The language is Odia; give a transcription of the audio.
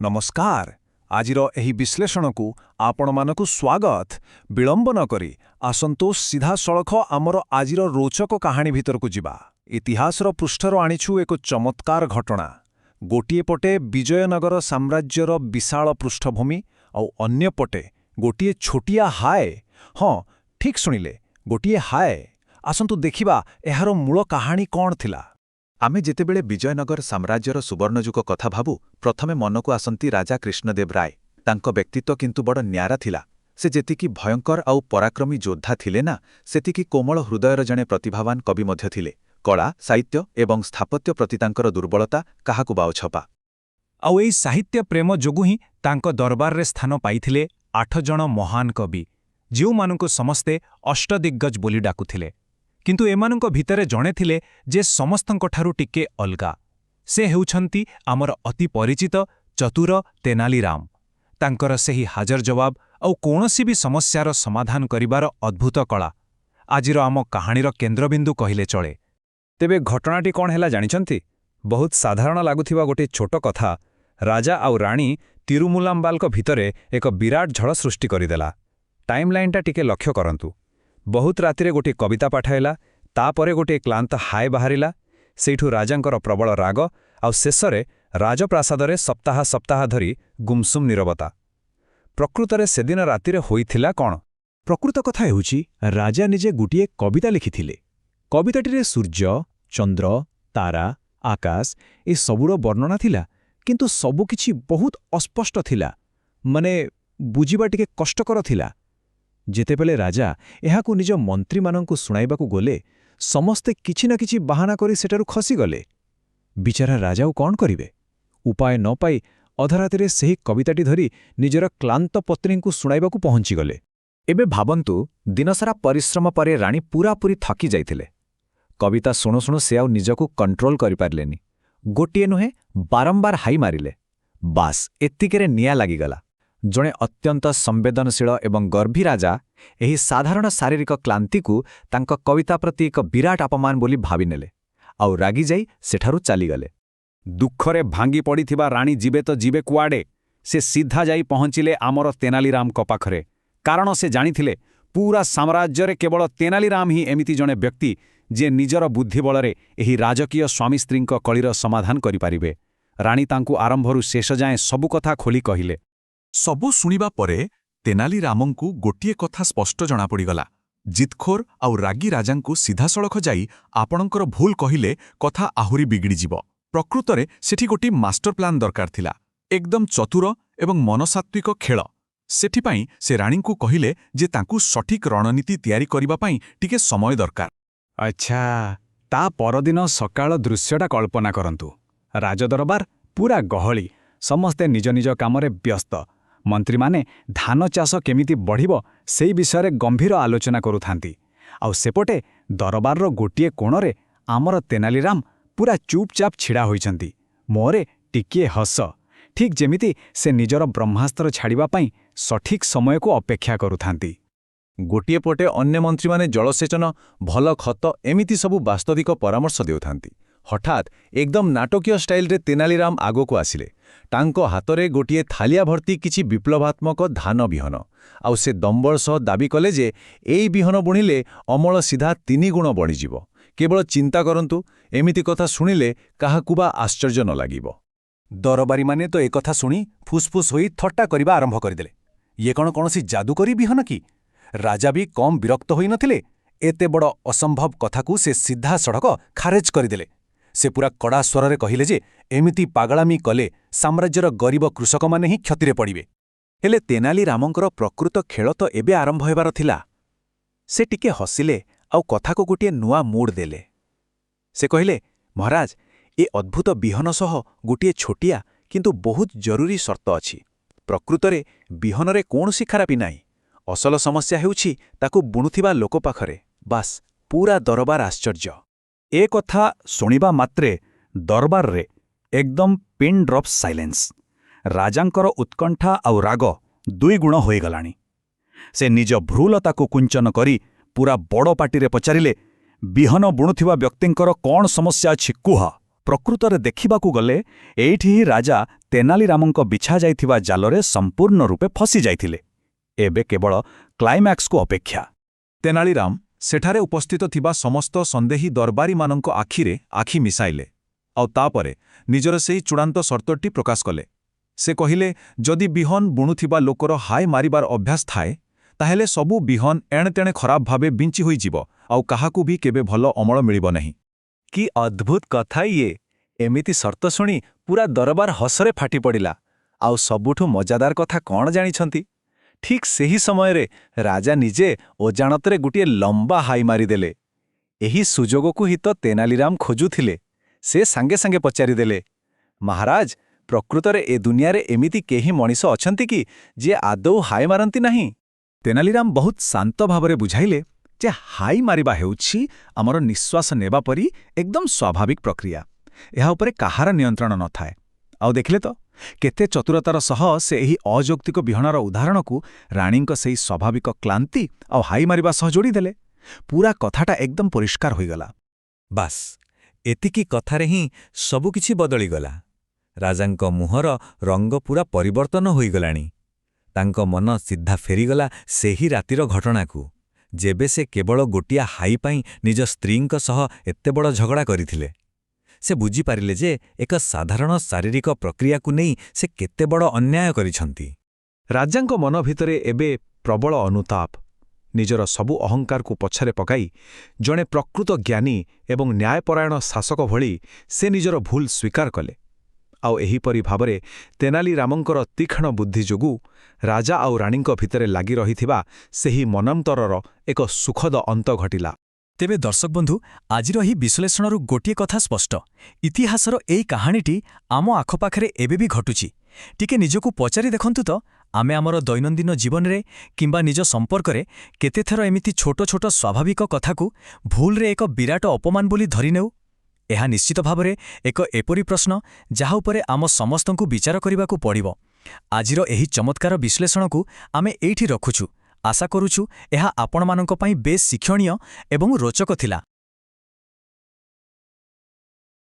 ନମସ୍କାର। ଆଜିର ଏହି ବିଶ୍ଳେଷଣକୁ ଆପଣମାନଙ୍କୁ ସ୍ୱାଗତ। ବିଳମ୍ବ ନ କରି ଆସନ୍ତୁ ସିଧାସଳଖ ଆମର ଆଜିର ରୋଚକ କାହାଣୀ ଭିତରକୁ ଯିବା। ଇତିହାସର ପୃଷ୍ଠରୁ ଆଣିଛୁ ଏକ ଚମତ୍କାର ଘଟଣା। ଗୋଟିଏ ପଟେ ବିଜୟନଗର ସାମ୍ରାଜ୍ୟର ବିଶାଳ ପୃଷ୍ଠଭୂମି ଆଉ ଅନ୍ୟପଟେ ଗୋଟିଏ ଛୋଟିଆ ହାଏ। ହଁ, ଠିକ୍ ଶୁଣିଲେ, ଗୋଟିଏ ହାଏ। ଆସନ୍ତୁ ଦେଖିବା ଏହାର ମୂଳ କାହାଣୀ କ'ଣ ଥିଲା। ଆମେ ଯେତେବେଳେ ବିଜୟନଗର ସାମ୍ରାଜ୍ୟର ସୁବର୍ଣ୍ଣଯୁଗ କଥା ଭାବୁ, ପ୍ରଥମେ ମନକୁ ଆସନ୍ତି ରାଜା କୃଷ୍ଣଦେବ ରାୟ। ତାଙ୍କ ବ୍ୟକ୍ତିତ୍ୱ କିନ୍ତୁ ବଡ଼ ନ୍ୟାରା ଥିଲା। ସେ ଯେତିକି ଭୟଙ୍କର ଆଉ ପରାକ୍ରମୀ ଯୋଦ୍ଧା ଥିଲେ ନା, ସେତିକି କୋମଳ ହୃଦୟର ଜଣେ ପ୍ରତିଭାବାନ କବି ମଧ୍ୟ ଥିଲେ। କଳା, ସାହିତ୍ୟ ଏବଂ ସ୍ଥାପତ୍ୟ ପ୍ରତି ତାଙ୍କର ଦୁର୍ବଳତା କାହାକୁ ବାଉଛପା। ଆଉ ଏଇ ସାହିତ୍ୟ ପ୍ରେମ ଯୋଗୁଁ ହିଁ ତାଙ୍କ ଦରବାରରେ ସ୍ଥାନ ପାଇଥିଲେ 8 ଜଣ ମହାନ କବି, ଯେଉଁମାନଙ୍କୁ ସମସ୍ତେ ଅଷ୍ଟଦିଗ୍ଗଜ ବୋଲି ଡାକୁଥିଲେ। କିନ୍ତୁ ଏମାନଙ୍କ ଭିତରେ ଜଣେ ଥିଲେ ଯେ ସମସ୍ତଙ୍କଠାରୁ ଟିକେ ଅଲଗା। ସେ ହେଉଛନ୍ତି ଆମର ଅତି ପରିଚିତ ଚତୁର ତେନାଲି ରାମ। ତାଙ୍କର ସେହି ହାଜର ଜବାବ ଆଉ କୌଣସି ବି ସମସ୍ୟାର ସମାଧାନ କରିବାର ଅଦ୍ଭୁତ କଳା ଆଜିର ଆମ କାହାଣୀର କେନ୍ଦ୍ରବିନ୍ଦୁ କହିଲେ ଚଳେ। ତେବେ ଘଟଣାଟି କ'ଣ ହେଲା ଜାଣିଛନ୍ତି? ବହୁତ ସାଧାରଣ ଲାଗୁଥିବା ଗୋଟିଏ ଛୋଟ କଥା ରାଜା ଆଉ ରାଣୀ ତିରୁମୁଲାମ୍ବାଲଙ୍କ ଭିତରେ ଏକ ବିରାଟ ଝଡ଼ ସୃଷ୍ଟି କରିଦେଲା। ଟାଇମ୍ଲାଇନ୍ଟା ଟିକେ ଲକ୍ଷ୍ୟ କରନ୍ତୁ। ବହୁତ ରାତିରେ ଗୋଟିଏ କବିତା ପାଠ ହେଲା, ତାପରେ ଗୋଟିଏ କ୍ଲାନ୍ତ ହାଏ ବାହାରିଲା, ସେଇଠୁ ରାଜାଙ୍କର ପ୍ରବଳ ରାଗ, ଆଉ ଶେଷରେ ରାଜପ୍ରାସାଦରେ ସପ୍ତାହ ସପ୍ତାହ ଧରି ଗୁମସୁମ୍ ନୀରବତା। ପ୍ରକୃତରେ ସେଦିନ ରାତିରେ ହୋଇଥିଲା କ'ଣ? ପ୍ରକୃତ କଥା ହେଉଛି, ରାଜା ନିଜେ ଗୋଟିଏ କବିତା ଲେଖିଥିଲେ। କବିତାଟିରେ ସୂର୍ଯ୍ୟ, ଚନ୍ଦ୍ର, ତାରା, ଆକାଶ ଏସବୁର ବର୍ଣ୍ଣନା ଥିଲା, କିନ୍ତୁ ସବୁକିଛି ବହୁତ ଅସ୍ପଷ୍ଟ ଥିଲା। ମାନେ ବୁଝିବା ଟିକେ କଷ୍ଟକର ଥିଲା। ଯେତେବେଳେ ରାଜା ଏହାକୁ ନିଜ ମନ୍ତ୍ରୀମାନଙ୍କୁ ଶୁଣାଇବାକୁ ଗଲେ, ସମସ୍ତେ କିଛି ନା କିଛି ବାହାନା କରି ସେଠାରୁ ଖସିଗଲେ। ବିଚାରା ରାଜା ଆଉ କ'ଣ କରିବେ? ଉପାୟ ନ ପାଇ ଅଧରାତିରେ ସେହି କବିତାଟି ଧରି ନିଜର କ୍ଲାନ୍ତ ପତ୍ନୀଙ୍କୁ ଶୁଣାଇବାକୁ ପହଞ୍ଚିଗଲେ। ଏବେ ଭାବନ୍ତୁ, ଦିନସାରା ପରିଶ୍ରମ ପରେ ରାଣୀ ପୂରାପୂରି ଥକି ଯାଇଥିଲେ। କବିତା ଶୁଣୁ ଶୁଣୁ ସେ ଆଉ ନିଜକୁ କଣ୍ଟ୍ରୋଲ କରିପାରିଲେନି। ଗୋଟିଏ ନୁହେଁ, ବାରମ୍ବାର ହାଇ ମାରିଲେ। ବାସ୍, ଏତିକିରେ ନିଆଁ ଲାଗିଗଲା। ଜଣେ ଅତ୍ୟନ୍ତ ସମ୍ବେଦନଶୀଳ ଏବଂ ଗର୍ଭୀ ରାଜା ଏହି ସାଧାରଣ ଶାରୀରିକ କ୍ଲାନ୍ତିକୁ ତାଙ୍କ କବିତା ପ୍ରତି ଏକ ବିରାଟ ଅପମାନ ବୋଲି ଭାବିନେଲେ, ଆଉ ରାଗିଯାଇ ସେଠାରୁ ଚାଲିଗଲେ। ଦୁଃଖରେ ଭାଙ୍ଗି ପଡ଼ିଥିବା ରାଣୀ ଯିବେ ତ ଯିବେ କୁଆଡ଼େ? ସେ ସିଧା ଯାଇ ପହଞ୍ଚିଲେ ଆମର ତେନାଲିରାମଙ୍କ ପାଖରେ। କାରଣ ସେ ଜାଣିଥିଲେ, ପୂରା ସାମ୍ରାଜ୍ୟରେ କେବଳ ତେନାଲିରାମ ହିଁ ଏମିତି ଜଣେ ବ୍ୟକ୍ତି ଯିଏ ନିଜର ବୁଦ୍ଧିବଳରେ ଏହି ରାଜକୀୟ ସ୍ୱାମୀ ସ୍ତ୍ରୀଙ୍କ କଳିର ସମାଧାନ କରିପାରିବେ। ରାଣୀ ତାଙ୍କୁ ଆରମ୍ଭରୁ ଶେଷ ଯାଏଁ ସବୁ କଥା ଖୋଲି କହିଲେ। ସବୁ ଶୁଣିବା ପରେ ତେନାଲି ରାମଙ୍କୁ ଗୋଟିଏ କଥା ସ୍ପଷ୍ଟ ଜଣାପଡ଼ିଗଲା। ଜିତଖୋର ଆଉ ରାଗୀ ରାଜାଙ୍କୁ ସିଧାସଳଖ ଯାଇ ଆପଣଙ୍କର ଭୁଲ କହିଲେ କଥା ଆହୁରି ବିଗିଡ଼ିଯିବ। ପ୍ରକୃତରେ ସେଠି ଗୋଟିଏ ମାଷ୍ଟର ପ୍ଲାନ୍ ଦରକାର ଥିଲା, ଏକଦମ ଚତୁର ଏବଂ ମନସାତ୍ତ୍ୱିକ ଖେଳ। ସେଥିପାଇଁ ସେ ରାଣୀଙ୍କୁ କହିଲେ ଯେ ତାଙ୍କୁ ସଠିକ୍ ରଣନୀତି ତିଆରି କରିବା ପାଇଁ ଟିକେ ସମୟ ଦରକାର। ଆଚ୍ଛା, ତା ପରଦିନ ସକାଳ ଦୃଶ୍ୟଟା କଳ୍ପନା କରନ୍ତୁ। ରାଜଦରବାର ପୂରା ଗହଳି, ସମସ୍ତେ ନିଜ ନିଜ କାମରେ ବ୍ୟସ୍ତ। ମନ୍ତ୍ରୀମାନେ ଧାନ ଚାଷ କେମିତି ବଢ଼ିବ ସେଇ ବିଷୟରେ ଗମ୍ଭୀର ଆଲୋଚନା କରୁଥାନ୍ତି। ଆଉ ସେପଟେ ଦରବାରର ଗୋଟିଏ କୋଣରେ ଆମର ତେନାଲିରାମ ପୂରା ଚୁପଚାପ ଛିଡ଼ା ହୋଇଛନ୍ତି। ମୁହଁରେ ଟିକିଏ ହସ, ଠିକ୍ ଯେମିତି ସେ ନିଜର ବ୍ରହ୍ମାସ୍ତ୍ର ଛାଡ଼ିବା ପାଇଁ ସଠିକ୍ ସମୟକୁ ଅପେକ୍ଷା କରୁଥାନ୍ତି। ଗୋଟିଏ ପଟେ ଅନ୍ୟ ମନ୍ତ୍ରୀମାନେ ଜଳସେଚନ, ଭଲ ଖତ ଏମିତି ସବୁ ବାସ୍ତବିକ ପରାମର୍ଶ ଦେଉଥାନ୍ତି। ହଠାତ୍ ଏକଦମ ନାଟକୀୟ ଷ୍ଟାଇଲରେ ତେନାଲିରାମ ଆଗକୁ ଆସିଲେ। ତାଙ୍କ ହାତରେ ଗୋଟିଏ ଥାଲିଆ ଭର୍ତ୍ତି କିଛି ବିପ୍ଳବାତ୍ମକ ଧାନ ବିହନ, ଆଉ ସେ ଦମ୍ବଳ ସହ ଦାବି କଲେ ଯେ ଏଇ ବିହନ ବୁଣିଲେ ଅମଳ ସିଧା 3 ଗୁଣ ବଢ଼ିଯିବ। କେବଳ ଚିନ୍ତା କରନ୍ତୁ, ଏମିତି କଥା ଶୁଣିଲେ କାହାକୁ ବା ଆଶ୍ଚର୍ଯ୍ୟ ନ ଲାଗିବ? ଦରବାରୀମାନେ ତ ଏକଥା ଶୁଣି ଫୁସ୍ଫୁସ୍ ହୋଇ ଥଟ୍ଟା କରିବା ଆରମ୍ଭ କରିଦେଲେ। ଇଏ କ'ଣ କୌଣସି ଯାଦୁକରୀ ବିହନ କି? ରାଜା ବି କମ୍ ବିରକ୍ତ ହୋଇନଥିଲେ। ଏତେ ବଡ଼ ଅସମ୍ଭବ କଥାକୁ ସେ ସିଧାସଳଖ ଖାରେଜ କରିଦେଲେ। ସେ ପୂରା କଡ଼ା ସ୍ୱରରେ କହିଲେ ଯେ ଏମିତି ପାଗଳାମି କଲେ ସାମ୍ରାଜ୍ୟର ଗରିବ କୃଷକମାନେ ହିଁ କ୍ଷତିରେ ପଡ଼ିବେ। ହେଲେ ତେନାଲି ରାମଙ୍କର ପ୍ରକୃତ ଖେଳ ତ ଏବେ ଆରମ୍ଭ ହେବାର ଥିଲା। ସେ ଟିକେ ହସିଲେ ଆଉ କଥାକୁ ଗୋଟିଏ ନୂଆ ମୁଡ୍ ଦେଲେ। ସେ କହିଲେ, ମହାରାଜ, ଏ ଅଦ୍ଭୁତ ବିହନ ସହ ଗୋଟିଏ ଛୋଟିଆ କିନ୍ତୁ ବହୁତ ଜରୁରୀ ସର୍ତ୍ତ ଅଛି। ପ୍ରକୃତରେ ବିହନରେ କୌଣସି ଖରାପି ନାହିଁ। ଅସଲ ସମସ୍ୟା ହେଉଛି ତାକୁ ବୁଣୁଥିବା ଲୋକ ପାଖରେ। ବାସ୍, ପୂରା ଦରବାର ଆଶ୍ଚର୍ଯ୍ୟ। ଏ କଥା ଶୁଣିବା ମାତ୍ରେ ଦରବାରରେ ଏକଦମ ପିନ୍ ଡ୍ରପ୍ ସାଇଲେନ୍ସ। ରାଜାଙ୍କର ଉତ୍କଣ୍ଠା ଆଉ ରାଗ 2 ଗୁଣ ହୋଇଗଲାଣି। ସେ ନିଜ ଭ୍ରୁଲତାକୁ କୁଞ୍ଚନ କରି ପୂରା ବଡ଼ ପାଟିରେ ପଚାରିଲେ, ବିହନ ବୁଣୁଥିବା ବ୍ୟକ୍ତିଙ୍କର କ'ଣ ସମସ୍ୟା ଅଛି କୁହ? ପ୍ରକୃତରେ ଦେଖିବାକୁ ଗଲେ ଏଇଠି ହିଁ ରାଜା ତେନାଲିରାମଙ୍କ ବିଛାଯାଇଥିବା ଜାଲରେ ସମ୍ପୂର୍ଣ୍ଣ ରୂପେ ଫସି ଯାଇଥିଲେ। ଏବେ କେବଳ କ୍ଲାଇମ୍ୟାକ୍ସକୁ ଅପେକ୍ଷା। ତେନାଲିରାମ ସେଠାରେ ଉପସ୍ଥିତ ଥିବା ସମସ୍ତ ସନ୍ଦେହୀ ଦରବାରୀମାନଙ୍କ ଆଖିରେ ଆଖି ମିଶାଇଲେ ଆଉ ତାପରେ ନିଜର ସେହି ଚୂଡ଼ାନ୍ତ ସର୍ତ୍ତଟି ପ୍ରକାଶ କଲେ। ସେ କହିଲେ, ଯଦି ବିହନ ବୁଣୁଥିବା ଲୋକର ହାଇ ମାରିବାର ଅଭ୍ୟାସ ଥାଏ ତାହେଲେ ସବୁ ବିହନ ଏଣେତେଣେ ଖରାପ ଭାବେ ବିଞ୍ଚି ହୋଇଯିବ ଆଉ କାହାକୁ ବି କେବେ ଭଲ ଅମଳ ମିଳିବ ନାହିଁ। କି ଅଦ୍ଭୁତ କଥା ଇଏ! ଏମିତି ସର୍ତ୍ତ ଶୁଣି ପୁରା ଦରବାର ହସରେ ଫାଟି ପଡ଼ିଲା। ଆଉ ସବୁଠୁ ମଜାଦାର କଥା କ'ଣ ଜାଣିଛନ୍ତି? ଠିକ୍ ସେହି ସମୟରେ ରାଜା ନିଜେ ଅଜାଣତରେ ଗୋଟିଏ ଲମ୍ବା ହାଇ ମାରିଦେଲେ। ଏହି ସୁଯୋଗକୁ ହିଁ ତ ତେନାଲିରାମ ଖୋଜୁଥିଲେ। ସେ ସାଙ୍ଗେ ସାଙ୍ଗେ ପଚାରିଦେଲେ, ମହାରାଜ, ପ୍ରକୃତରେ ଏ ଦୁନିଆରେ ଏମିତି କେହି ମଣିଷ ଅଛନ୍ତି କି ଯିଏ ଆଦୌ ହାଇ ମାରନ୍ତି ନାହିଁ? ତେନାଲିରାମ ବହୁତ ଶାନ୍ତ ଭାବରେ ବୁଝାଇଲେ ଯେ ହାଇ ମାରିବା ହେଉଛି ଆମର ନିଶ୍ୱାସ ନେବା ପରି ଏକଦମ ସ୍ୱାଭାବିକ ପ୍ରକ୍ରିୟା। ଏହା ଉପରେ କାହାର ନିୟନ୍ତ୍ରଣ ନଥାଏ। ଆଉ ଦେଖିଲେ ତ କେତେ ଚତୁରତାର ସହ ସେ ଏହି ଅଯୌକ୍ତିକ ବିହଣର ଉଦାହରଣକୁ ରାଣୀଙ୍କ ସେହି ସ୍ୱାଭାବିକ କ୍ଲାନ୍ତି ଆଉ ହାଇ ମାରିବା ସହ ଯୋଡ଼ିଦେଲେ। ପୁରା କଥାଟା ଏକଦମ ପରିଷ୍କାର ହୋଇଗଲା। ବାସ୍, ଏତିକି କଥାରେ ହିଁ ସବୁକିଛି ବଦଳିଗଲା। ରାଜାଙ୍କ ମୁହଁର ରଙ୍ଗ ପୁରା ପରିବର୍ତ୍ତନ ହୋଇଗଲାଣି। ତାଙ୍କ ମନ ସିଧା ଫେରିଗଲା ସେହି ରାତିର ଘଟଣାକୁ, ଯେବେ ସେ କେବଳ ଗୋଟିଏ ହାଇ ପାଇଁ ନିଜ ସ୍ତ୍ରୀଙ୍କ ସହ ଏତେ ବଡ଼ ଝଗଡ଼ା କରିଥିଲେ। ସେ ବୁଝିପାରିଲେ ଯେ ଏକ ସାଧାରଣ ଶାରୀରିକ ପ୍ରକ୍ରିୟାକୁ ନେଇ ସେ କେତେ ବଡ଼ ଅନ୍ୟାୟ କରିଛନ୍ତି। ରାଜାଙ୍କ ମନ ଭିତରେ ଏବେ ପ୍ରବଳ ଅନୁତାପ। ନିଜର ସବୁ ଅହଙ୍କାରକୁ ପଛରେ ପକାଇ ଜଣେ ପ୍ରକୃତ ଜ୍ଞାନୀ ଏବଂ ନ୍ୟାୟପରାୟଣ ଶାସକ ଭଳି ସେ ନିଜର ଭୁଲ ସ୍ୱୀକାର କଲେ। ଆଉ ଏହିପରି ଭାବରେ ତେନାଲିରାମଙ୍କର ତୀକ୍ଷ୍ଣ ବୁଦ୍ଧି ଯୋଗୁଁ ରାଜା ଆଉ ରାଣୀଙ୍କ ଭିତରେ ଲାଗି ରହିଥିବା ସେହି ମନାନ୍ତରର ଏକ ସୁଖଦ ଅନ୍ତ ଘଟିଲା। ତେବେ ଦର୍ଶକ ବନ୍ଧୁ, ଆଜିର ଏହି ବିଶ୍ଳେଷଣରୁ ଗୋଟିଏ କଥା ସ୍ପଷ୍ଟ। ଇତିହାସର ଏହି କାହାଣୀଟି ଆମ ଆଖପାଖରେ ଏବେ ବି ଘଟୁଛି। ଟିକେ ନିଜକୁ ପଚାରି ଦେଖନ୍ତୁ ତ, ଆମେ ଆମର ଦୈନନ୍ଦିନ ଜୀବନରେ କିମ୍ବା ନିଜ ସମ୍ପର୍କରେ କେତେଥର ଏମିତି ଛୋଟ ଛୋଟ ସ୍ୱାଭାବିକ କଥାକୁ ଭୁଲରେ ଏକ ବିରାଟ ଅପମାନ ବୋଲି ଧରିନେଉ? ଏହା ନିଶ୍ଚିତ ଭାବରେ ଏକ ଏପରି ପ୍ରଶ୍ନ ଯାହା ଉପରେ ଆମ ସମସ୍ତଙ୍କୁ ବିଚାର କରିବାକୁ ପଡ଼ିବ। ଆଜିର ଏହି ଚମତ୍କାର ବିଶ୍ଳେଷଣକୁ ଆମେ ଏଇଠି ରଖୁଛୁ। ଆଶା କରୁଛୁ ଏହା ଆପଣମାନଙ୍କ ପାଇଁ ବେଶ୍ ଶିକ୍ଷଣୀୟ ଏବଂ ରୋଚକ ଥିଲା।